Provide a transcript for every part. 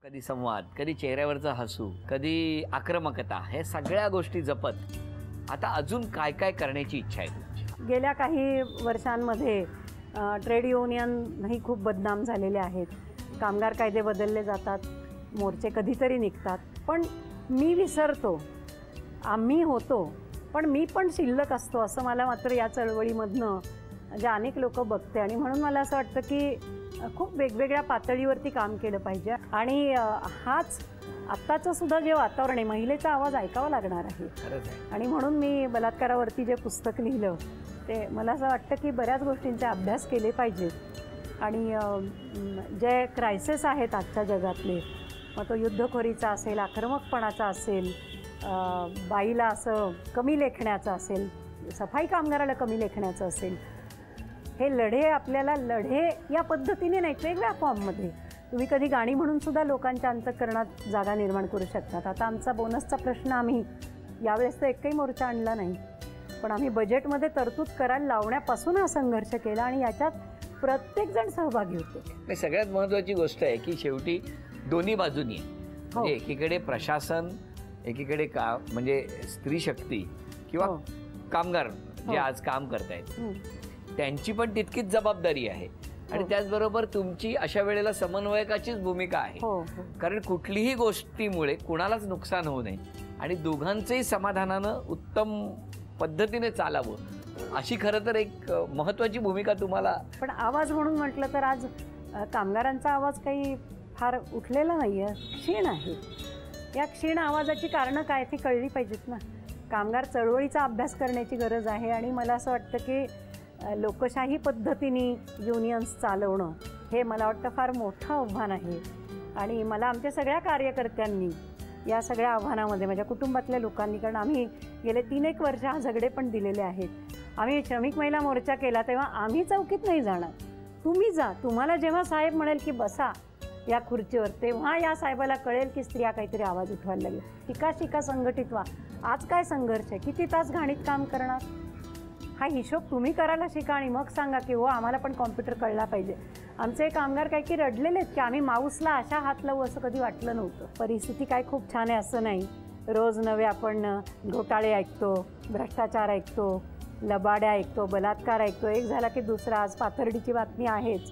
कधी संवाद, कधी चेहऱ्यावरचं हसू, कधी आक्रमकता, हे सगळ्या गोष्टी जपत आता अजून काय काय करण्याची इच्छा आहे तुमची? गेल्या काही वर्षांमध्ये ट्रेड युनियनही खूप बदनाम झालेले आहेत. कामगार कायदे बदलले जातात, मोर्चे कधीतरी निघतात, पण मी विसरतो, आम्ही होतो, पण मी पण शिल्लक असतो असं मला मात्र या चळवळीमधनं जे अनेक लोक बघते. आणि म्हणून मला असं वाटतं की खूप वेगवेगळ्या पातळीवरती काम केलं पाहिजे. आणि हाच आत्ताचं सुद्धा जे वातावरण आहे, महिलेचा आवाज ऐकावा लागणार आहे. आणि म्हणून मी बलात्कारावरती जे पुस्तक लिहिलं ते मला असं वाटतं की बऱ्याच गोष्टींचे अभ्यास केले पाहिजेत. आणि जे क्रायसिस आहेत आजच्या जगातले, मग तो युद्धखोरीचा असेल, आक्रमकपणाचा असेल, बाईला असं कमी लेखण्याचं असेल, सफाई कामगाराला कमी लेखण्याचं असेल, हे लढे आपल्याला लढे या पद्धतीने नाही, वेगळ्या फॉर्ममध्ये तुम्ही कधी गाणी म्हणून सुद्धा लोकांच्या अंतःकरणात जागा निर्माण करू शकतात. आता आमचा बोनसचा प्रश्न आम्ही यावेळेस तर एकही मोर्चा आणला नाही, पण आम्ही बजेटमध्ये तरतूद करायला लावण्यापासून हा संघर्ष केला आणि याच्यात प्रत्येकजण सहभागी होते. सगळ्यात महत्त्वाची गोष्ट आहे की शेवटी दोन्ही बाजूनी म्हणजे एकीकडे प्रशासन, एकीकडे म्हणजे स्त्री शक्ती किंवा कामगार जे आज काम करतायत त्यांची पण तितकीच जबाबदारी आहे. आणि त्याचबरोबर तुमची अशा वेळेला समन्वयकाचीच भूमिका आहे. कारण कुठलीही गोष्टीमुळे कुणालाच नुकसान होऊ नये आणि दोघांचंही समाधानानं उत्तम पद्धतीने चालावं अशी खरं तर एक महत्त्वाची भूमिका तुम्हाला. पण आवाज म्हणून म्हटलं तर आज कामगारांचा आवाज काही फार उठलेला नाही आहे, क्षीण आहे. या क्षीण आवाजाची कारणं काय ती कळली पाहिजेत ना. कामगार चळवळीचा अभ्यास करण्याची गरज आहे. आणि मला असं वाटतं की लोकशाही पद्धतीने युनियन्स चालवणं हे मला वाटतं फार मोठं आव्हान आहे. आणि मला आमच्या सगळ्या कार्यकर्त्यांनी या सगळ्या आव्हानामध्ये, माझ्या कुटुंबातल्या लोकांनी, कारण आम्ही गेले 3-1 वर्ष हा झगडे पण दिलेले आहेत. आम्ही श्रमिक महिला मोर्चा केला तेव्हा आम्ही चौकीत नाही जाणार, तुम्ही जा. तुम्हाला जेव्हा साहेब म्हणेल की बसा या खुर्चीवर, तेव्हा या साहेबाला कळेल की स्त्रिया काहीतरी आवाज उठवायला लागले. शिका संघटित व्हा. आज काय संघर्ष आहे, किती तास घाणीत काम करणार, हा हिशोब तुम्ही करायला शिका आणि मग सांगा की हो आम्हाला पण कॉम्प्युटर कळला पाहिजे. आमचे कामगार काही की रडलेले आहेत की आम्ही माऊसला अशा हात लावू असं कधी वाटलं नव्हतं. परिस्थिती काय खूप छान आहे असं नाही. रोज नवे आपण घोटाळे ऐकतो, भ्रष्टाचार ऐकतो, लबाड्या ऐकतो, बलात्कार ऐकतो, एक झाला की दुसरा. आज पाथर्डीची बातमी आहेच.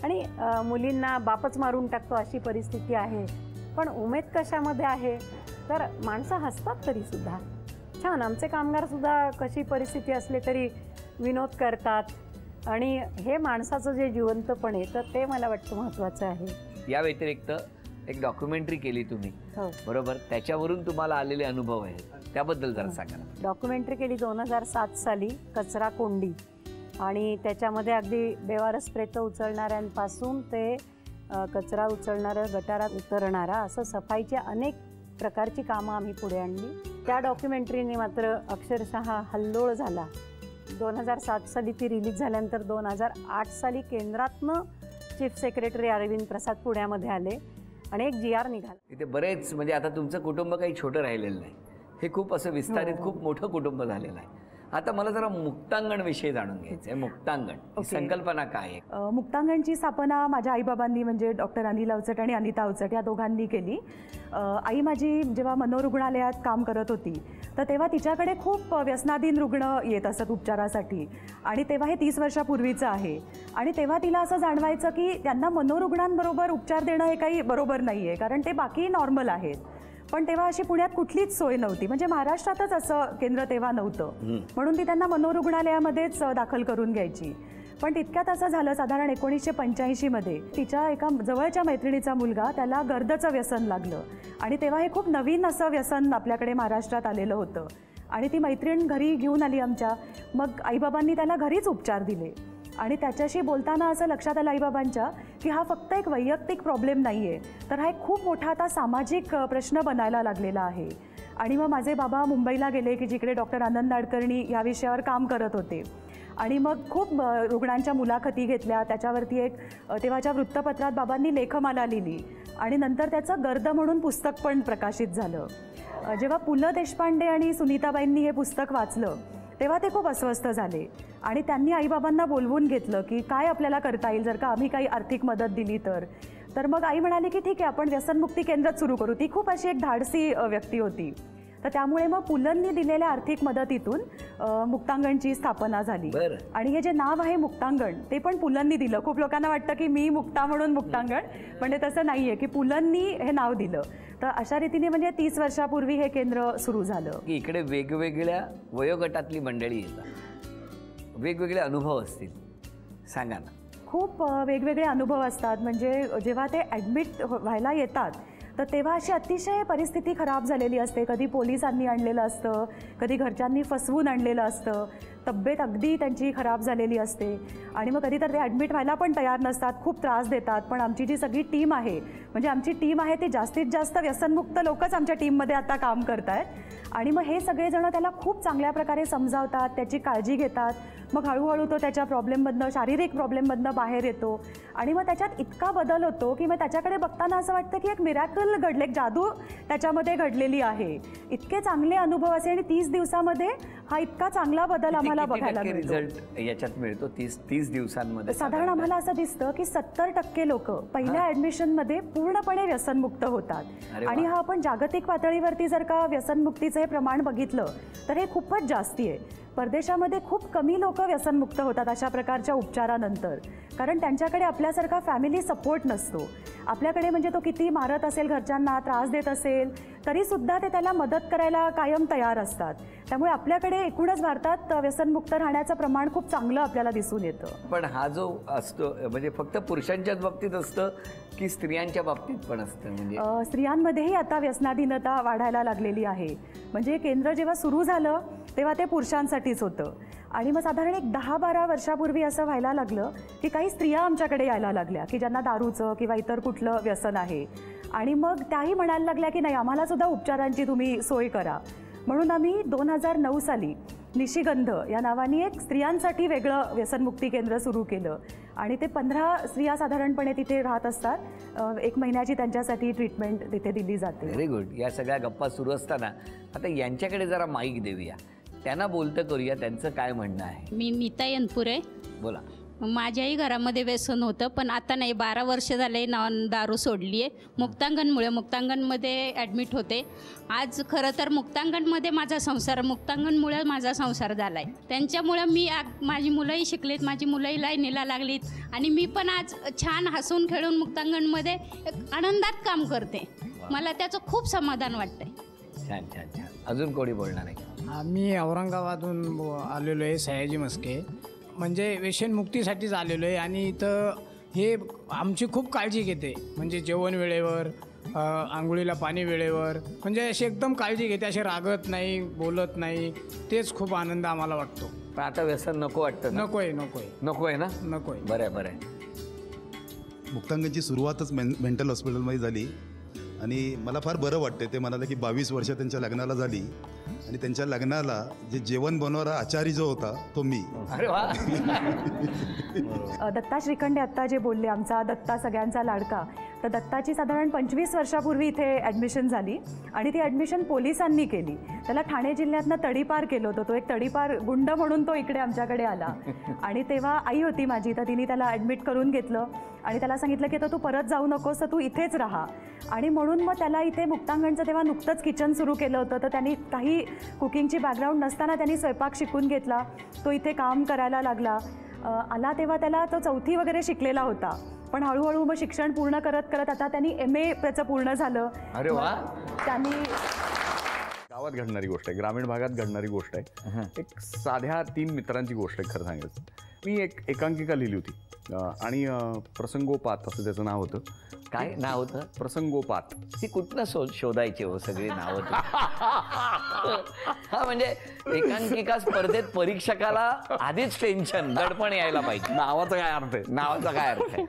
आणि मुलींना बापच मारून टाकतो अशी परिस्थिती आहे. पण उमेद कशामध्ये आहे तर माणसं हसतात तरीसुद्धा. छान आमचे कामगारसुद्धा कशी परिस्थिती असली तरी विनोद करतात. आणि हे माणसाचं जे जिवंतपण आहे तर ते मला वाटतं महत्त्वाचं आहे. या व्यतिरिक्त एक डॉक्युमेंटरी केली तुम्ही, बरोबर? त्याच्यावरून तुम्हाला आलेले अनुभव आहेत, त्याबद्दल जरा सांगा. डॉक्युमेंटरी केली 2007 साली, कचरा कोंडी. आणि त्याच्यामध्ये अगदी बेवारस प्रेतं उचलणाऱ्यांपासून ते कचरा उचलणारं, गटारात उतरणारा, असं सफाईची अनेक प्रकारची कामं आम्ही पुढे आणली. त्या डॉक्युमेंटरीने मात्र अक्षरशः हल्लोळ झाला. 2007 साली ती रिलीज झाल्यानंतर 2008 साली केंद्रातनं चीफ सेक्रेटरी अरविंद प्रसाद पुण्यामध्ये आले आणि एक GR निघाला. इथे बरेच म्हणजे आता तुमचं कुटुंब काही छोटं राहिलेलं नाही, हे खूप असं विस्तारित खूप मोठं कुटुंब झालेलं आहे. आता मला जरा मुक्तांगण विषयी जाणून घ्यायचं आहे. मुक्तांगण संकल्पना काय आहे? मुक्तांगणची स्थापना माझ्या आईबाबांनी म्हणजे डॉक्टर अनिल अवचट आणि अनिता अवचट या दोघांनी केली. आई माझी जेव्हा मनोरुग्णालयात काम करत होती तर तेव्हा तिच्याकडे खूप व्यसनाधीन रुग्ण येत असत उपचारासाठी. आणि तेव्हा हे 30 वर्षापूर्वीचं आहे. आणि तेव्हा तिला असं जाणवायचं की त्यांना मनोरुग्णांबरोबर उपचार देणं हे काही बरोबर नाही आहे, कारण ते बाकी नॉर्मल आहेत. पण तेव्हा अशी पुण्यात कुठलीच सोय नव्हती, म्हणजे महाराष्ट्रातच असं केंद्र तेव्हा नव्हतं. म्हणून ती त्यांना मनोरुग्णालयामध्येच दाखल करून घ्यायची. पण तितक्यात असं झालं, साधारण 1985 मध्ये तिच्या एका जवळच्या मैत्रिणीचा मुलगा, त्याला गर्दचं व्यसन लागलं. आणि तेव्हा हे खूप नवीन असं व्यसन आपल्याकडे महाराष्ट्रात आलेलं होतं. आणि ती मैत्रीण घरी घेऊन आली आमच्या. मग आईबाबांनी त्याला घरीच उपचार दिले. आणि त्याच्याशी बोलताना असं लक्षात आलं आईबाबांच्या की हा फक्त एक वैयक्तिक प्रॉब्लेम नाही आहे, तर हा एक खूप मोठा आता सामाजिक प्रश्न बनायला लागलेला आहे. आणि मग माझे बाबा मुंबईला गेले की जिकडे डॉक्टर आनंद नाडकर्णी या विषयावर काम करत होते. आणि मग खूप रुग्णांच्या मुलाखती घेतल्या. त्याच्यावरती एक तेव्हाच्या वृत्तपत्रात बाबांनी लेखमाला लिहिली. आणि नंतर त्याचं गर्द म्हणून पुस्तक पण प्रकाशित झालं. जेव्हा पु ल देशपांडे आणि सुनीताबाईंनी हे पुस्तक वाचलं तेव्हा ते खूप अस्वस्थ झाले. आणि त्यांनी आईबाबांना बोलवून घेतलं की काय आपल्याला करता येईल, जर का आम्ही काही आर्थिक मदत दिली तर. तर मग आई म्हणाली की ठीक आहे, आपण व्यसनमुक्ती केंद्रच सुरू करू. ती खूप अशी एक धाडसी व्यक्ती होती. तर त्यामुळे मग पुलंनी दिलेल्या आर्थिक मदतीतून मुक्तांगणची स्थापना झाली. आणि हे जे नाव आहे मुक्तांगण ते पण पुलंनी दिलं. खूप लोकांना वाटतं की मी मुक्ता म्हणून मुक्तांगण, पण ते तसं नाही आहे की पुलंनी हे नाव दिलं. तर अशा रीतीने म्हणजे 30 वर्षापूर्वी हे केंद्र सुरू झालं. की इकडे वेगवेगळ्या वयोगटातली मंडळी येतात, वेगवेगळे अनुभव असतील, सांगा ना. खूप वेगवेगळे अनुभव असतात. म्हणजे जेव्हा ते ॲडमिट व्हायला येतात तर तेव्हा अशी अतिशय परिस्थिती खराब झालेली असते. कधी पोलिसांनी आणलेलं असतं, कधी घरच्यांनी फसवून आणलेलं असतं, तब्येत अगदी त्यांची खराब झालेली असते आणि मग कधी तर ते ॲडमिट व्हायला पण तयार नसतात, खूप त्रास देतात. पण आमची जी सगळी टीम आहे, म्हणजे आमची टीम आहे ती जास्तीत जास्त व्यसनमुक्त लोकच आमच्या टीममध्ये आता काम करत आहेत. आणि मग हे सगळेजण त्याला खूप चांगल्या प्रकारे समजावतात, त्याची काळजी घेतात. मग हळूहळू तो त्याच्या प्रॉब्लेममधनं, शारीरिक प्रॉब्लेममधनं बाहेर येतो आणि मग त्याच्यात इतका बदल होतो की मग त्याच्याकडे बघताना असं वाटतं की एक मिरॅकल घडले, एक जादू त्याच्यामध्ये घडलेली आहे. इतके चांगले अनुभव असे आणि 30 दिवसामध्ये हा इतका चांगला बदल आम्हाला बघायला मिळतो. रिझल्ट याच्यात मिळतो 30 दिवसांमध्ये साधारण आम्हाला असं दिसतं की 70% लोक पहिल्या ॲडमिशनमध्ये पूर्णपणे व्यसनमुक्त होतात. आणि हा आपण जागतिक पातळीवरती जर का व्यसनमुक्तीचं हे प्रमाण बघितलं तर हे खूपच जास्ती आहे. परदेशामध्ये खूप कमी लोक व्यसनमुक्त होतात अशा प्रकारच्या उपचारानंतर, कारण त्यांच्याकडे आपल्यासारखा फॅमिली सपोर्ट नसतो. आपल्याकडे म्हणजे तो किती मारत असेल, घरच्यांना त्रास देत असेल, तरीसुद्धा ते त्याला मदत करायला कायम तयार असतात. त्यामुळे आपल्याकडे एकूणच भारतात व्यसनमुक्त राहण्याचं प्रमाण खूप चांगलं आपल्याला दिसून येतं. पण हा जो असतो म्हणजे फक्त पुरुषांच्याच बाबतीत असतं की स्त्रियांच्या बाबतीत पण असतं? म्हणजे स्त्रियांमध्येही आता व्यसनाधीनता वाढायला लागलेली आहे. म्हणजे केंद्र जेव्हा सुरू झालं तेव्हा ते पुरुषांसाठीच होतं आणि मग साधारण एक 10-12 वर्षापूर्वी असं व्हायला लागलं की काही स्त्रिया आमच्याकडे यायला लागल्या की ज्यांना दारूचं किंवा इतर कुठलं व्यसन आहे. आणि मग त्याही म्हणायला लागल्या की नाही, आम्हाला सुद्धा उपचारांची तुम्ही सोय करा. म्हणून आम्ही 2009 साली निशिगंध या नावाने एक स्त्रियांसाठी वेगळं व्यसनमुक्ती केंद्र सुरू केलं आणि ते 15 स्त्रिया साधारणपणे तिथे राहत असतात. 1 महिन्याची त्यांच्यासाठी ट्रीटमेंट तिथे दिली जाते. Very good. या सगळ्या गप्पा सुरू असताना आता यांच्याकडे जरा माईक देऊया, त्यांना बोलतं करूया, त्यांचं काय म्हणणं आहे. मी नीता यनपुरे. बोला. माझ्याही घरामध्ये व्यसन होतं, पण आता नाही, 12 वर्ष झाले दारू सोडली आहे. मुक्तांगणमध्ये ॲडमिट होते. आज खरं तर मुक्तांगणमुळे माझा संसार झाला आहे. त्यांच्यामुळं माझी मुलंही शिकलीत, माझी मुलंही लाईनीला लागलीत आणि मी पण आज छान हसून खेळून मुक्तांगणमध्ये एक आनंदात काम करते. मला त्याचं खूप समाधान वाटतंय. छान छान छान. अजून कोणी बोलणार आहे? आम्ही औरंगाबादहून आलेलो आहे, सयाजी मस्के. म्हणजे व्यसनमुक्तीसाठीच आलेलो आहे आणि इथं हे आमची खूप काळजी घेते. म्हणजे जेवण वेळेवर, आंघोळीला पाणी वेळेवर, म्हणजे अशी एकदम काळजी घेते. असे रागत नाही, बोलत नाही. तेच खूप आनंद आम्हाला वाटतो. पण आता व्यसन नको वाटतं? नको आहे ना? नको आहे. बरं आहे. मुक्तांगणची सुरुवातच मेंटल हॉस्पिटलमध्ये झाली आणि मला फार बरं वाटतं. ते म्हणाले की 22 वर्ष त्यांच्या लग्नाला झाली आणि त्यांच्या लग्नाला जे जेवण बनवणारा आचारी जो होता तो मी. अरे वा. दत्ता श्रीखंडे आत्ता जे बोलले, आमचा दत्ता सगळ्यांचा लाडका, तर दत्ताची साधारण 25 वर्षापूर्वी इथे ॲडमिशन झाली आणि ती ॲडमिशन पोलिसांनी केली. त्याला ठाणे जिल्ह्यातनं तडीपार केलं होतं. तो एक तडीपार गुंड म्हणून तो इकडे आमच्याकडे आला आणि तेव्हा आई होती माझी, तर तिने त्याला ॲडमिट करून घेतलं आणि त्याला सांगितलं की तू परत जाऊ नकोस, तर तू इथेच राहा. आणि म्हणून मग त्याला इथे मुक्तांगणचं तेव्हा नुकतंच किचन सुरू केलं होतं, तर त्यांनी काही कुकिंगची बॅकग्राऊंड नसताना त्यांनी स्वयंपाक शिकून घेतला. तो इथे काम करायला लागला. आला तेव्हा त्याला तो 4थी वगैरे शिकलेला होता, पण हळूहळू मग शिक्षण पूर्ण करत आता त्यांनी MA त्याचं पूर्ण झालं. अरे वा. त्यांनी गावात घडणारी गोष्ट आहे, ग्रामीण भागात घडणारी गोष्ट आहे. एक साध्या 3 मित्रांची गोष्ट आहे. खरं सांगायचं, मी एक एकांकिका लिहिली होती आणि प्रसंगोपात असं त्याचं नाव होतं. काय नाव होतं? प्रसंगोपात. ती कुठनं शोधायची हो सगळी नावं? हा म्हणजे एकांकिका स्पर्धेत परीक्षकाला आधीच टेन्शन, दडपण यायला पाहिजे. नावाचा काय अर्थ आहे?